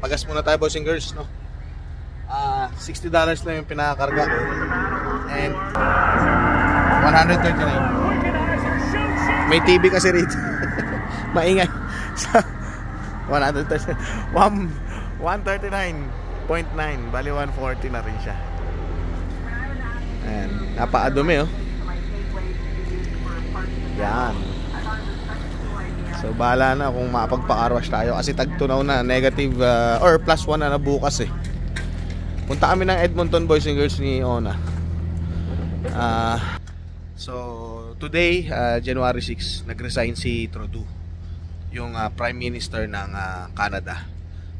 pagas muna tayo boys and girls, no? $60 lang yung pinakakarga ko. And 139. May TV kasi rito. Maingay. 139.9, bali 140 na rin siya. Ayan, napaadumi oh. Yan. So bahala na kung mapagpakarwash tayo kasi tagtunaw na, negative or +1 na bukas eh. Punta kami ng Edmonton boys and girls ni Ona. So today, January 6, nag-resign si Trudeau, yung Prime Minister ng Canada.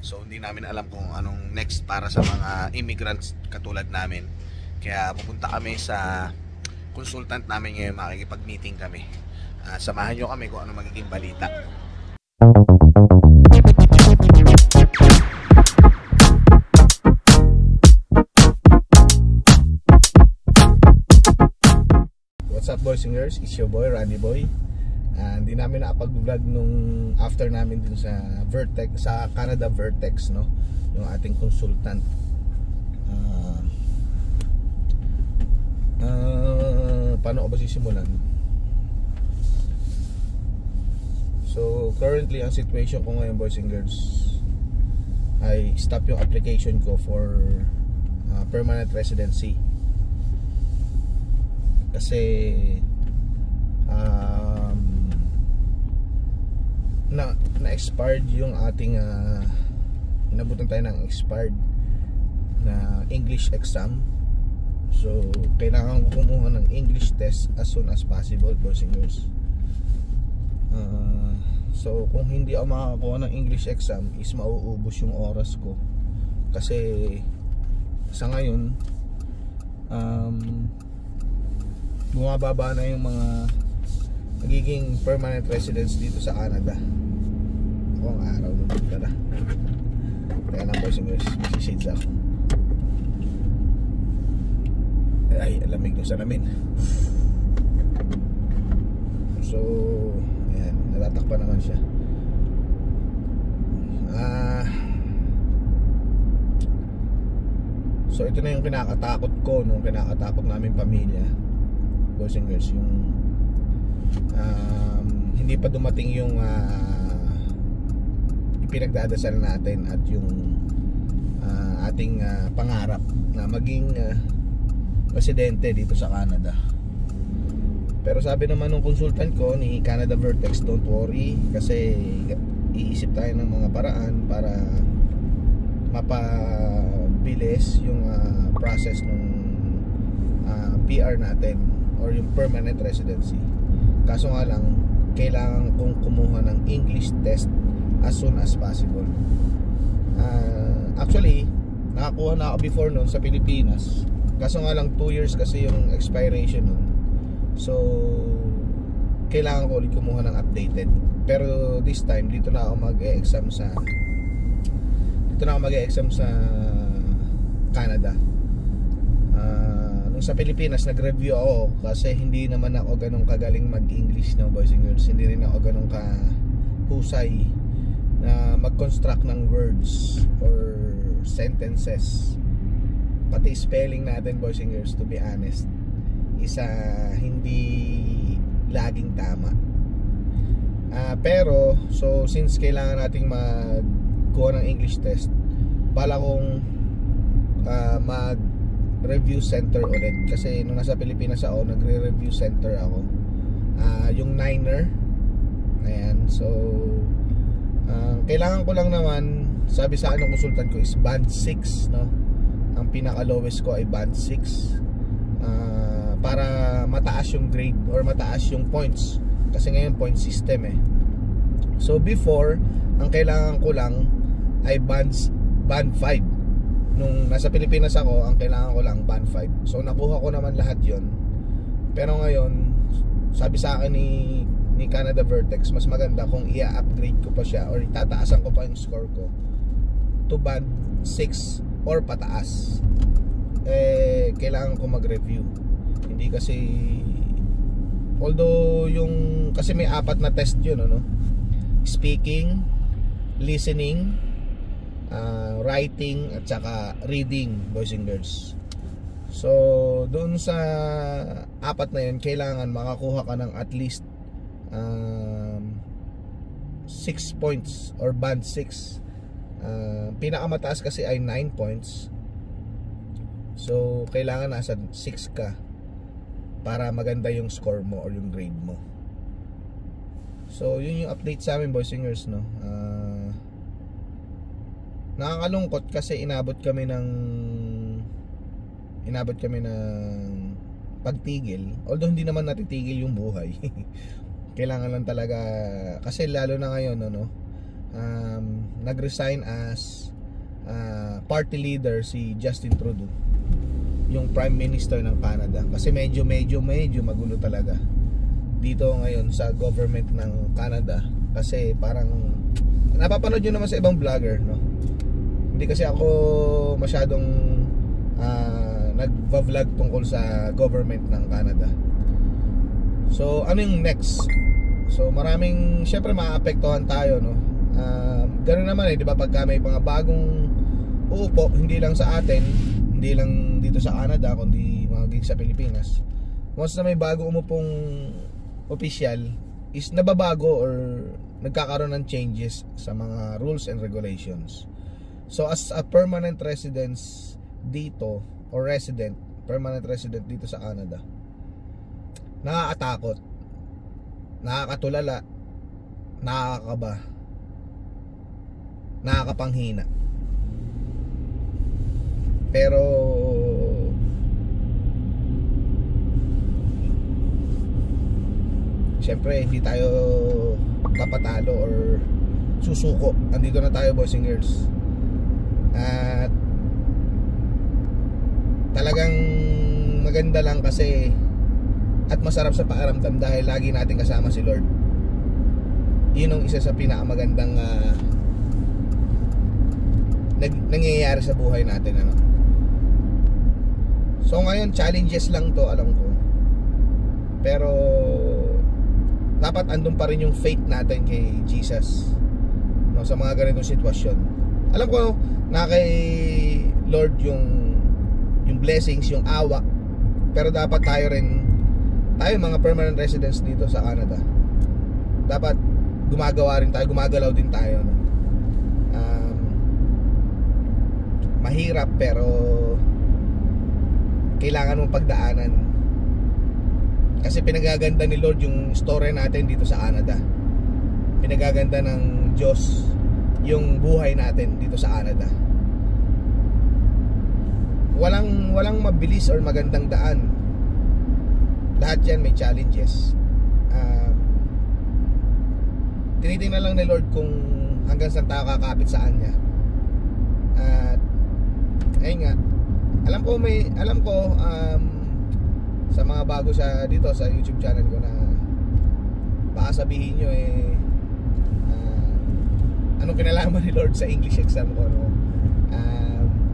So hindi namin alam kung anong next para sa mga immigrants katulad namin. Kaya pupunta kami sa consultant namin ngayon, makikipag-meeting kami. Samahan nyo kami kung ano magiging balita. What's up boys and girls? It's your boy, Randy Boy. Hindi namin nakapag-vlog nung after namin dun sa Vertex, sa Canada Vertex, no? Yung ating consultant. Paano ko ba sisimulan? So currently ang situation ko ngayon boys and girls, I stop yung application ko for permanent residency. Kasi na-expired yung ating inabutan tayo ng expired na English exam. So kailangan ko kumuha ng English test as soon as possible boys and girls. So kung hindi ako makakakuha ng English exam is mauubos yung oras ko. Kasi sa ngayon bumababa na yung mga nagiging permanent residents dito sa Canada. Ako ang araw nung pala. Kaya lang boys and girls, masishades ako. Ay, alamig ng salamin. So ayan, natatakpan naman siya. So ito na yung kinakatakot ko, nung kinakatakot namin pamilya boys and girls, yung hindi pa dumating yung pinagdadasal natin at yung ating pangarap na maging residente dito sa Canada. Pero sabi naman ng consultant ko ni Canada Vertex, don't worry, kasi iisip tayo ng mga paraan para mapabilis yung process ng PR natin or yung permanent residency. Kaso nga lang, kailangan kong kumuha ng English test as soon as possible. Actually, nakakuha na ako before nun sa Pilipinas. Kaso nga lang 2 years kasi yung expiration nun. So kailangan ko ulit kumuha ng updated. Pero this time dito na ako mag-e-exam sa Canada. Nung sa Pilipinas nag-review ako kasi hindi naman ako ganun kagaling mag-English na boys and girls. Hindi rin ako ganun kahusay na mag-construct ng words or sentences. Pati spelling natin boys and girls, to be honest, isa hindi laging tama. Pero so since kailangan nating magkuha ng English test, bala kong mag-review center ulit. Kasi nung nasa Pilipinas ako, nagre-review center ako, yung Niner. Ayan, so kailangan ko lang naman, sabi sa akin ng consultant ko, is band 6, no? Ang pinaka lowest ko ay band 6, para mataas yung grade or mataas yung points, kasi ngayon point system eh. So before, ang kailangan ko lang ay band 5. Nung nasa Pilipinas ako, ang kailangan ko lang band 5. So nakuha ko naman lahat yon. Pero ngayon, sabi sa akin ni Canada Vertex, mas maganda kung i-upgrade ko pa siya or itataasan ko pa yung score ko to band 6 or pataas. Kailangan ko mag-review. Hindi kasi, although yung, kasi may 4 na test yun, ano? Speaking, listening, writing at saka reading, boys and girls. So doon sa apat na yun, kailangan makakuha ka ng at least 6 points or band 6. Pinakamataas kasi ay 9 points. So kailangan nasa 6 ka para maganda yung score mo or yung grade mo. So yun yung update sa amin, boys and girls, no. Nakakalungkot kasi inabot kami ng pagtigil. Although hindi naman natitigil yung buhay. Kailangan lang talaga, kasi lalo na ngayon, no, nag-resign as party leader si Justin Trudeau, yung Prime Minister ng Canada. Kasi medyo magulo talaga dito ngayon sa government ng Canada. Kasi parang napapanood nyo naman sa ibang vlogger, no. Hindi kasi ako masyadong nag-vlog tungkol sa government ng Canada. So ano yung next? So maraming, syempre maaapektuhan tayo, no. Ganoon naman di ba, pagka may mga bagong uupo, hindi lang sa atin, hindi lang dito sa Canada, kundi maging sa Pilipinas. Once na may bagong umupong official, is nababago or nagkakaroon ng changes sa mga rules and regulations. So as a permanent residence dito, or permanent resident dito sa Canada, nakakatakot, nakakatulala, nakakakaba, nakakapanghina. Pero syempre hindi tayo papatalo or susuko. Andito na tayo, boys and girls. At talagang maganda lang kasi at masarap sa pakiramdam dahil lagi natin kasama si Lord. Yun ang isa sa pinakamagandang nangyayari sa buhay natin, ano. So ngayon challenges lang to, alam ko. Pero dapat andun pa rin yung faith natin kay Jesus, no, sa mga ganitong sitwasyon. Alam ko na kay Lord yung blessings, yung awa, pero dapat tayo mga permanent residents dito sa Canada, dapat gumagawa rin tayo, gumagalaw din tayo, no? Mahirap pero kailangan mong pagdaanan kasi pinagaganda ni Lord yung story natin dito sa Canada. Pinagaganda ng Diyos yung buhay natin dito sa Canada. Walang mabilis or magandang daan. Lahat yan may challenges. Tinitingnan lang ni Lord kung hanggang saan tayo kakapit sa Kanya. At ayun nga, alam ko sa mga bago sa dito sa YouTube channel ko na baka sabihin nyo anong kinalaman ni Lord sa English exam ko, no?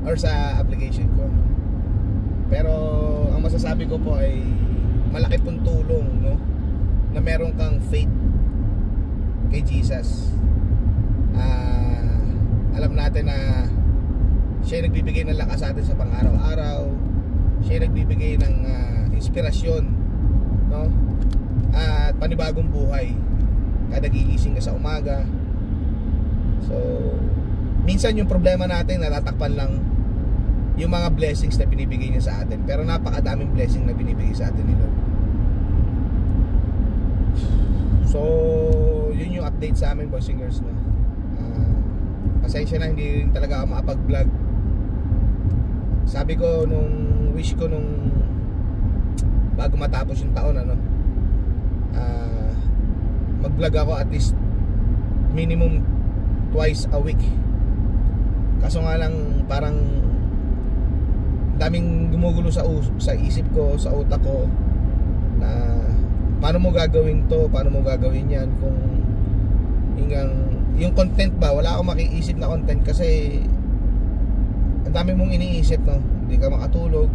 Or sa application ko. Pero ang masasabi ko po ay malaki pong tulong, no, na meron kang faith kay Jesus. Alam natin na siya yung nagbibigay ng lakas sa atin sa pang-araw-araw. Siya yung nagbibigay ng inspirasyon, no, at panibagong buhay kada gigising ka sa umaga. So minsan yung problema natin natatakpan lang yung mga blessings na binibigay niya sa atin, pero napakadaming blessing na binibigay sa atin ni Lord. So yun yung update sa amin, boys and girls, no. Pasensya na, hindi rin talaga ako makapag-vlog. Sabi ko nung wish ko nung bago matapos yung taon, ano, mag-vlog ako at least minimum twice a week. Kaso nga lang parang daming gumugulo sa isip ko, sa utak ko, na paano mo gagawin to, paano mo gagawin yan, kung yung content ba, wala akong makiisip na content kasi ang dami mong iniisip, no, hindi ka makatulog.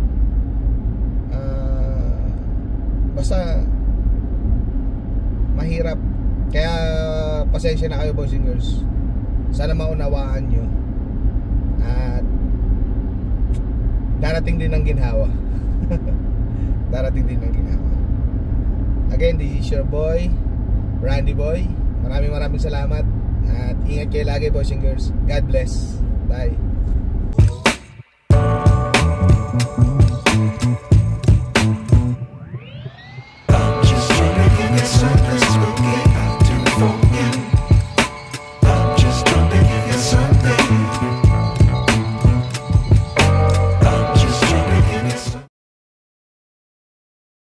Basta mahirap. Kaya pasensya na kayo, boys and girls. Sana maunawaan nyo darating din ang ginhawa. Darating din ang ginhawa. Again, this is your boy Randy Boy. Maraming salamat. At ingat kayo lagi, boys and girls. God bless. Bye.